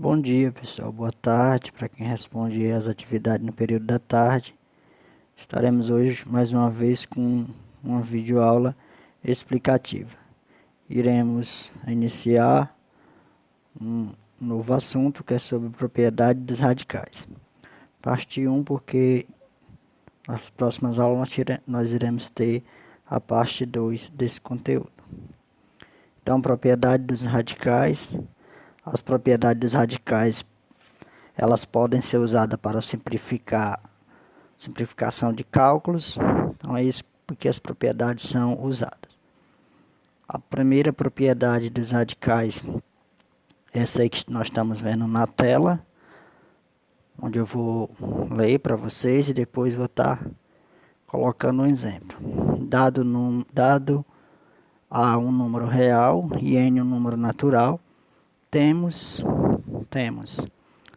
Bom dia, pessoal. Boa tarde para quem responde às atividades no período da tarde. Estaremos hoje mais uma vez com uma videoaula explicativa. Iremos iniciar um novo assunto que é sobre propriedade dos radicais. Parte 1, porque nas próximas aulas nós iremos ter a parte 2 desse conteúdo. Então, propriedade dos radicais. As propriedades dos radicais elas podem ser usadas para simplificação de cálculos. Então é isso porque as propriedades são usadas. A primeira propriedade dos radicais é essa aí que nós estamos vendo na tela, onde eu vou ler para vocês e depois vou estar colocando um exemplo. Dado A um número real e N um número natural, temos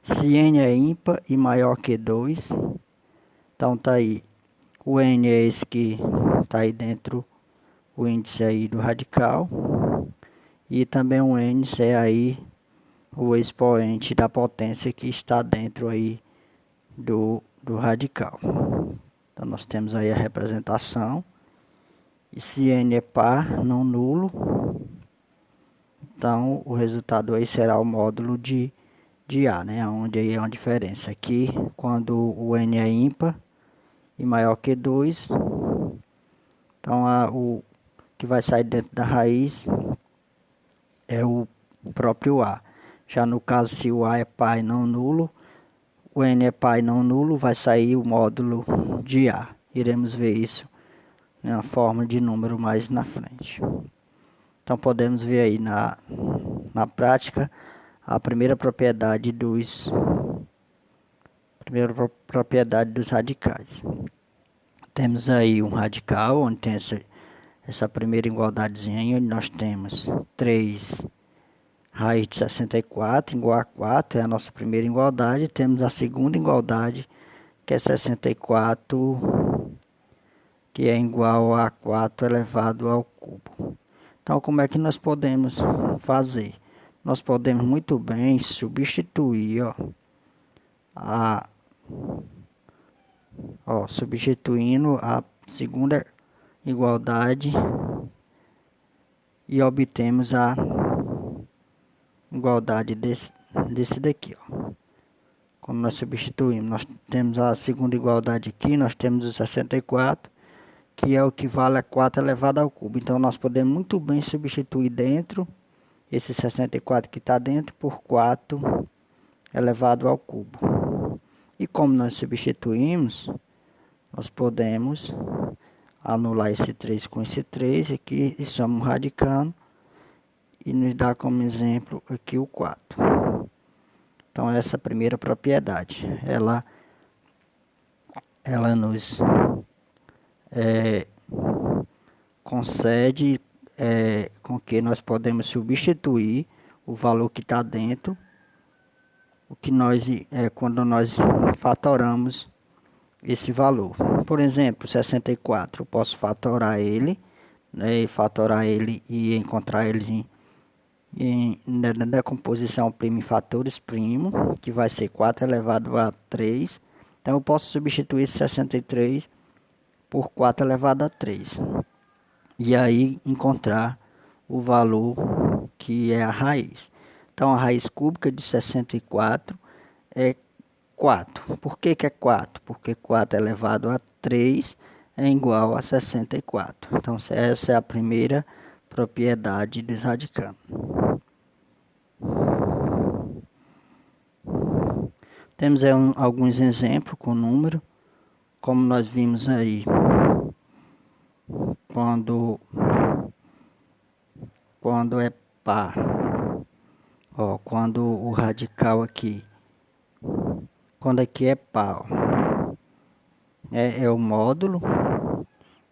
se N é ímpar e maior que 2, então tá aí, o N é esse que tá aí dentro, o índice aí do radical, e também o N é aí o expoente da potência que está dentro aí do radical. Então nós temos aí a representação, e se N é par, não nulo, então o resultado aí será o módulo de A, né? Onde aí é uma diferença. Aqui, quando o N é ímpar e maior que 2, então o que vai sair dentro da raiz é o próprio A. Já no caso, se o A é par e não nulo, o N é par e não nulo, vai sair o módulo de A. Iremos ver isso na forma de número mais na frente. Então podemos ver aí na prática a primeira propriedade dos radicais. Temos aí um radical, onde tem essa primeira igualdadezinha, onde nós temos 3 raiz de 64 igual a 4, é a nossa primeira igualdade. Temos a segunda igualdade, que é 64, que é igual a 4 elevado ao cubo. Então, como é que nós podemos fazer? Nós podemos muito bem substituir, substituindo a segunda igualdade e obtemos a igualdade desse daqui, Como nós substituímos, nós temos a segunda igualdade aqui, nós temos o 64, que é o que vale a 4 elevado ao cubo. Então nós podemos muito bem substituir dentro, esse 64 que está dentro, por 4 elevado ao cubo. E como nós substituímos, nós podemos anular esse 3 com esse 3 aqui e somos radicando, e nos dá como exemplo aqui o 4. Então essa primeira propriedade, ela nos concede com que nós podemos substituir o valor que está dentro, o que nós quando nós fatoramos esse valor. Por exemplo, 64, eu posso fatorar ele, né, e encontrar ele na decomposição primo em fatores primo, que vai ser 4 elevado a 3. Então eu posso substituir esse 63 por 4 elevado a 3. E aí encontrar o valor que é a raiz. Então a raiz cúbica de 64 é 4. Por que é 4? Porque 4 elevado a 3 é igual a 64. Então essa é a primeira propriedade dos radicanos. Temos aí alguns exemplos com número, como nós vimos aí, quando é par, quando o radical aqui, quando aqui é par, é o módulo,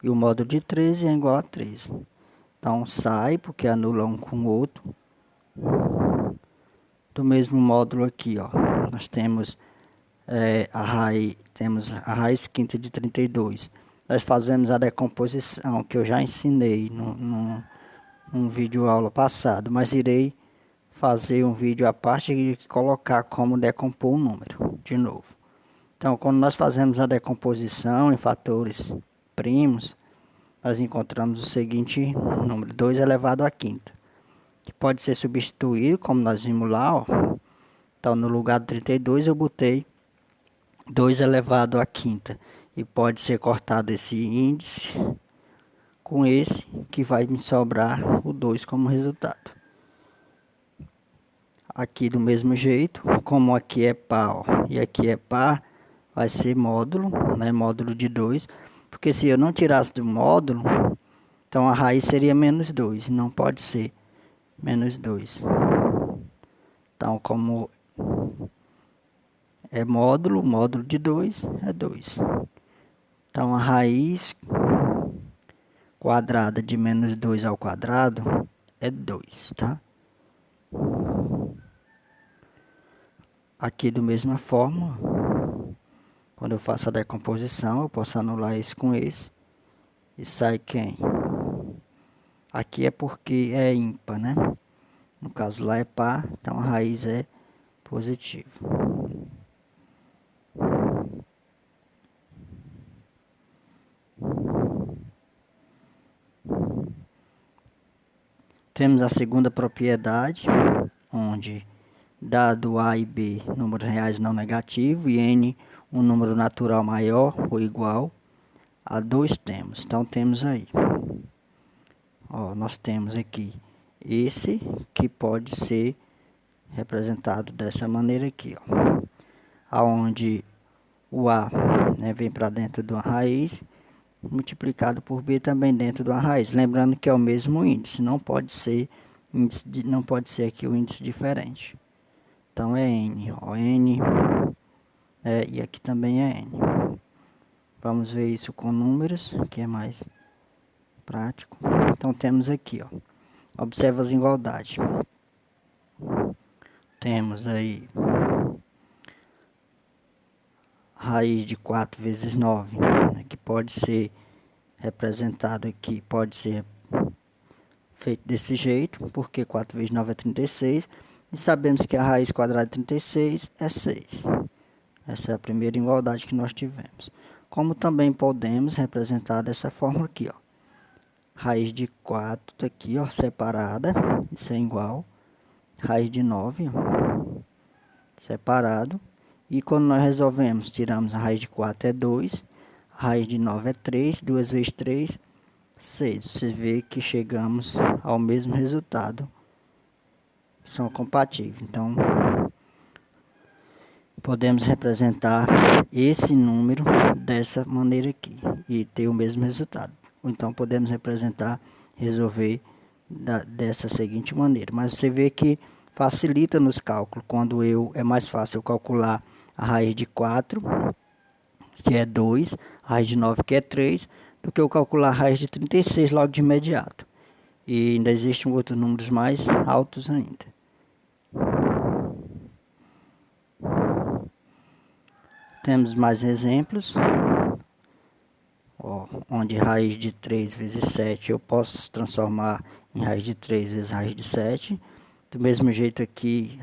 e o módulo de 13 é igual a 13. Então sai, porque anula um com o outro. Do mesmo módulo aqui, nós temos a raiz quinta de 32. Nós fazemos a decomposição, que eu já ensinei num vídeo aula passado, mas irei fazer um vídeo à parte e colocar como decompor o número de novo. Então, quando nós fazemos a decomposição em fatores primos, nós encontramos o seguinte número: 2 elevado à quinta, que pode ser substituído, como nós vimos lá, ó. Então, no lugar do 32 eu botei 2 elevado à quinta, e pode ser cortado esse índice com esse, que vai me sobrar o 2 como resultado. Aqui do mesmo jeito, como aqui é par, ó, e aqui é par, vai ser módulo, né, módulo de 2, porque se eu não tirasse do módulo, então a raiz seria menos 2, não pode ser menos 2. Então, como é módulo, módulo de 2 é 2. Então, a raiz quadrada de menos 2 ao quadrado é 2, tá? Aqui, da mesma forma, quando eu faço a decomposição, eu posso anular esse com esse. E sai quem? Aqui é porque é ímpar, né? No caso lá é par, então a raiz é positiva. Temos a segunda propriedade, onde dado A e B números reais não negativos e N um número natural maior ou igual a 2 temos. Então temos aí, ó, nós temos aqui esse que pode ser representado dessa maneira aqui, ó, aonde o A, né, vem para dentro de uma raiz, multiplicado por B também dentro de uma raiz. Lembrando que é o mesmo índice, não pode ser não pode ser aqui o índice diferente. Então é N, ó, N, e aqui também é N. Vamos ver isso com números, que é mais prático. Então temos aqui, ó, observa as igualdades. Temos aí raiz de 4 vezes 9, né, que pode ser representado aqui, pode ser feito desse jeito, porque 4 vezes 9 é 36, e sabemos que a raiz quadrada de 36 é 6. Essa é a primeira igualdade que nós tivemos. Como também podemos representar dessa forma aqui, ó. Raiz de 4 tá aqui, ó, separada, isso é igual. Raiz de 9, ó, separado. E quando nós resolvemos, tiramos a raiz de 4 é 2, a raiz de 9 é 3, 2 vezes 3, 6. Você vê que chegamos ao mesmo resultado. São compatíveis. Então, podemos representar esse número dessa maneira aqui e ter o mesmo resultado. Ou então podemos representar, resolver dessa seguinte maneira. Mas você vê que facilita nos cálculos, quando é mais fácil eu calcular a raiz de 4, que é 2, a raiz de 9, que é 3, do que eu calcular a raiz de 36 logo de imediato. E ainda existem outros números mais altos ainda. Temos mais exemplos, ó, onde raiz de 3 vezes 7 eu posso transformar em raiz de 3 vezes raiz de 7. Do mesmo jeito aqui,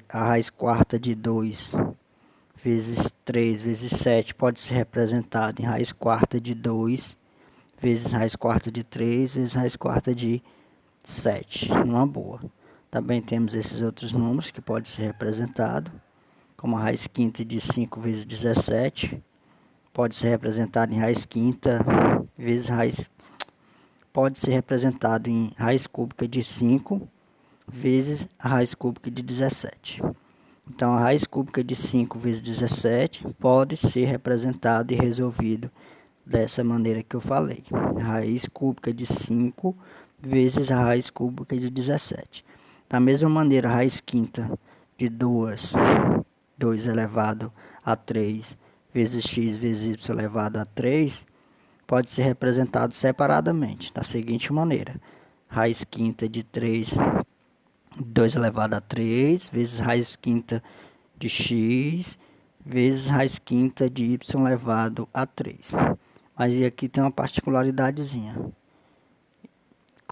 a raiz quarta de 2 vezes 3 vezes 7 pode ser representada em raiz quarta de 2 vezes raiz quarta de 3 vezes raiz quarta de 7, uma boa. Também temos esses outros números que podem ser representados, como a raiz quinta de 5 vezes 17, pode ser representado em raiz quinta vezes raiz, pode ser representado em raiz cúbica de 5 vezes a raiz cúbica de 17. Então, a raiz cúbica de 5 vezes 17 pode ser representado e resolvido dessa maneira que eu falei. A raiz cúbica de 5 vezes a raiz cúbica de 17. Da mesma maneira, a raiz quinta de 2 elevado a 3 vezes x vezes y elevado a 3 pode ser representado separadamente, da seguinte maneira. Raiz quinta de 2 elevado a 3 vezes raiz quinta de x vezes raiz quinta de y elevado a 3. Mas e aqui tem uma particularidadezinha.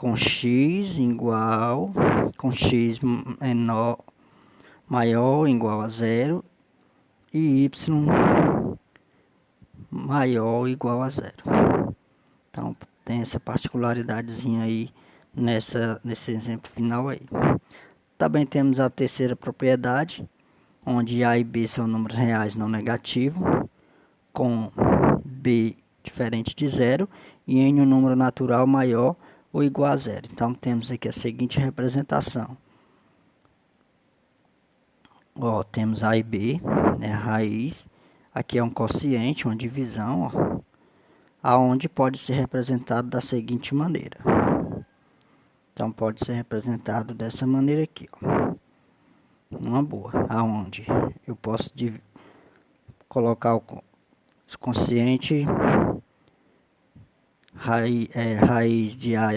com x igual, com x menor, maior ou igual a zero e y maior ou igual a zero. Então, tem essa particularidadezinha aí nesse exemplo final aí. Também temos a terceira propriedade, onde A e B são números reais não negativos, com B diferente de zero e N um número natural maior ou igual a zero. Então, temos aqui a seguinte representação. Ó, temos A e B, né, a raiz. Aqui é um quociente, uma divisão, ó, aonde pode ser representado da seguinte maneira. Então, pode ser representado dessa maneira aqui, ó. Uma boa, aonde eu posso colocar o quociente raiz de A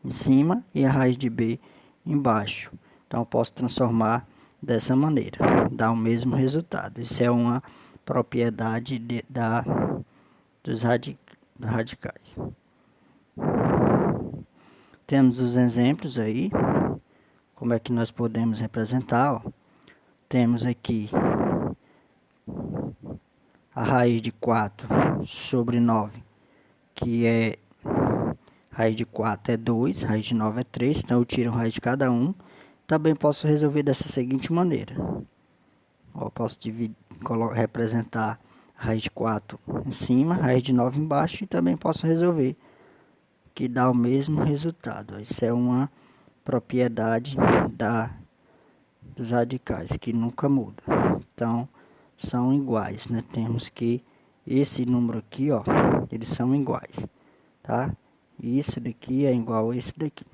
em cima e a raiz de B embaixo. Então, eu posso transformar dessa maneira, dá o mesmo resultado. Isso é uma propriedade dos radicais. Temos os exemplos aí, como é que nós podemos representar, ó. Temos aqui a raiz de 4 sobre 9, que é, raiz de 4 é 2, raiz de 9 é 3, então eu tiro a raiz de cada um. Também posso resolver dessa seguinte maneira. Ó, posso representar a raiz de 4 em cima, a raiz de 9 embaixo, e também posso resolver, que dá o mesmo resultado. Isso é uma propriedade dos radicais, que nunca muda. Então, são iguais, né? Temos que esse número aqui, ó, eles são iguais, tá? E isso daqui é igual a esse daqui.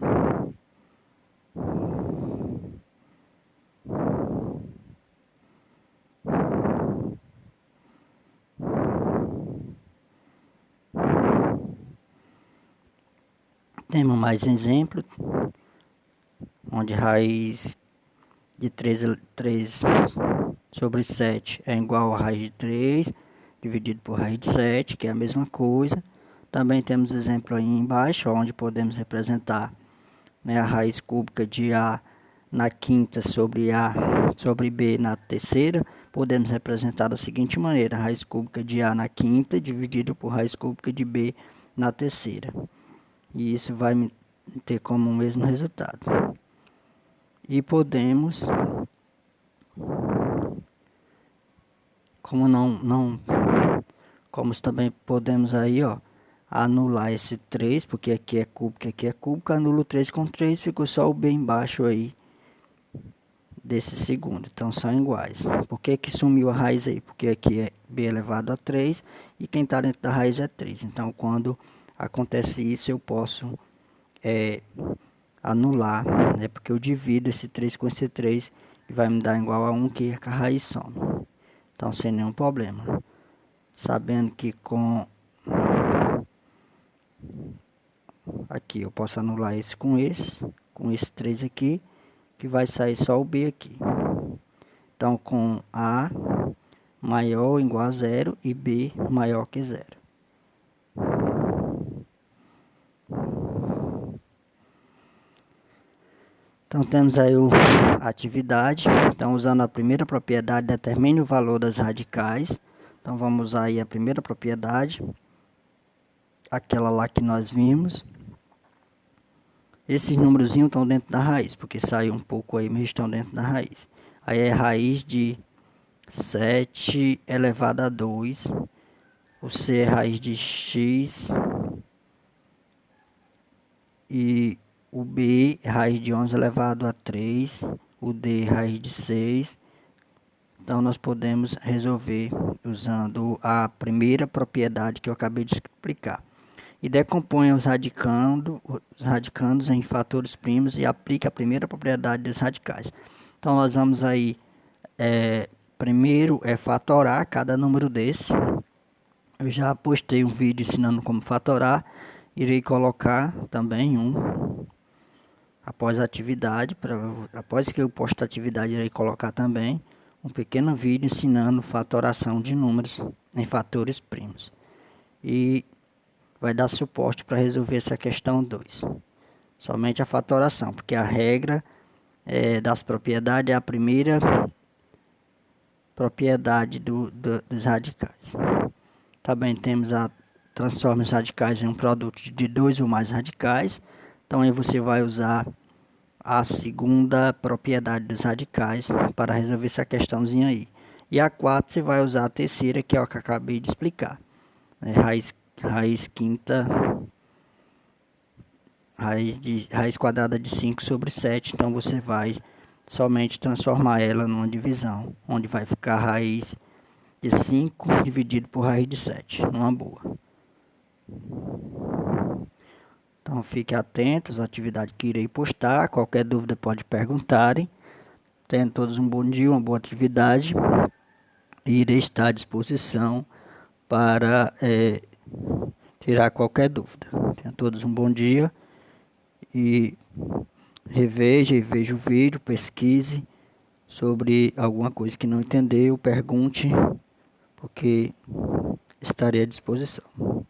Temos mais exemplo, onde raiz de 3 sobre 7 é igual a raiz de 3, dividido por raiz de 7, que é a mesma coisa. Também temos exemplo aí embaixo, onde podemos representar, né, a raiz cúbica de A na quinta sobre B na terceira. Podemos representar da seguinte maneira: a raiz cúbica de A na quinta, dividido por raiz cúbica de B na terceira. E isso vai ter como o mesmo resultado. E podemos, como também podemos aí, ó, anular esse 3, porque aqui é cúbico, anulo 3 com 3, ficou só o B embaixo aí desse segundo. Então são iguais. Por que que sumiu a raiz aí? Porque aqui é B elevado a 3 e quem está dentro da raiz é 3. Então quando acontece isso, eu posso anular, né? Porque eu divido esse 3 com esse 3 e vai me dar igual a 1, que é a raiz some. Então, sem nenhum problema. Sabendo que aqui eu posso anular esse com esse 3 aqui, que vai sair só o B aqui. Então, com A maior ou igual a 0 e B maior que 0. Então, temos aí a atividade. Então, usando a primeira propriedade, determine o valor das radicais. Então, vamos usar aí a primeira propriedade, aquela lá que nós vimos. Esses númerozinhos estão dentro da raiz, porque saiu um pouco aí, mas estão dentro da raiz. Aí é raiz de 7 elevado a 2. O C é raiz de x. E o B é raiz de 11 elevado a 3. O D é raiz de 6. Então, nós podemos resolver usando a primeira propriedade que eu acabei de explicar. E decompõe os radicandos em fatores primos e aplica a primeira propriedade dos radicais. Então, nós vamos aí, primeiro fatorar cada número desse. Eu já postei um vídeo ensinando como fatorar. Irei colocar também após a atividade, após que eu posto a atividade, irei colocar também um pequeno vídeo ensinando fatoração de números em fatores primos. E vai dar suporte para resolver essa questão 2. somente a fatoração, porque a regra das propriedades é a primeira propriedade dos radicais. Também temos a transforma os radicais em um produto de dois ou mais radicais. Então aí você vai usar a segunda propriedade dos radicais para resolver essa questãozinha aí. E a 4 você vai usar a terceira, que é o que eu acabei de explicar. Raiz quinta, raiz quadrada de 5 sobre 7. Então você vai somente transformar ela numa divisão, onde vai ficar raiz de 5 dividido por raiz de 7, numa boa. Então fiquem atentos à atividade que irei postar. Qualquer dúvida pode perguntarem. Tenham todos um bom dia, uma boa atividade. E irei estar à disposição para tirar qualquer dúvida. Tenham todos um bom dia e reveja e veja o vídeo, pesquise sobre alguma coisa que não entendeu, pergunte, porque estarei à disposição.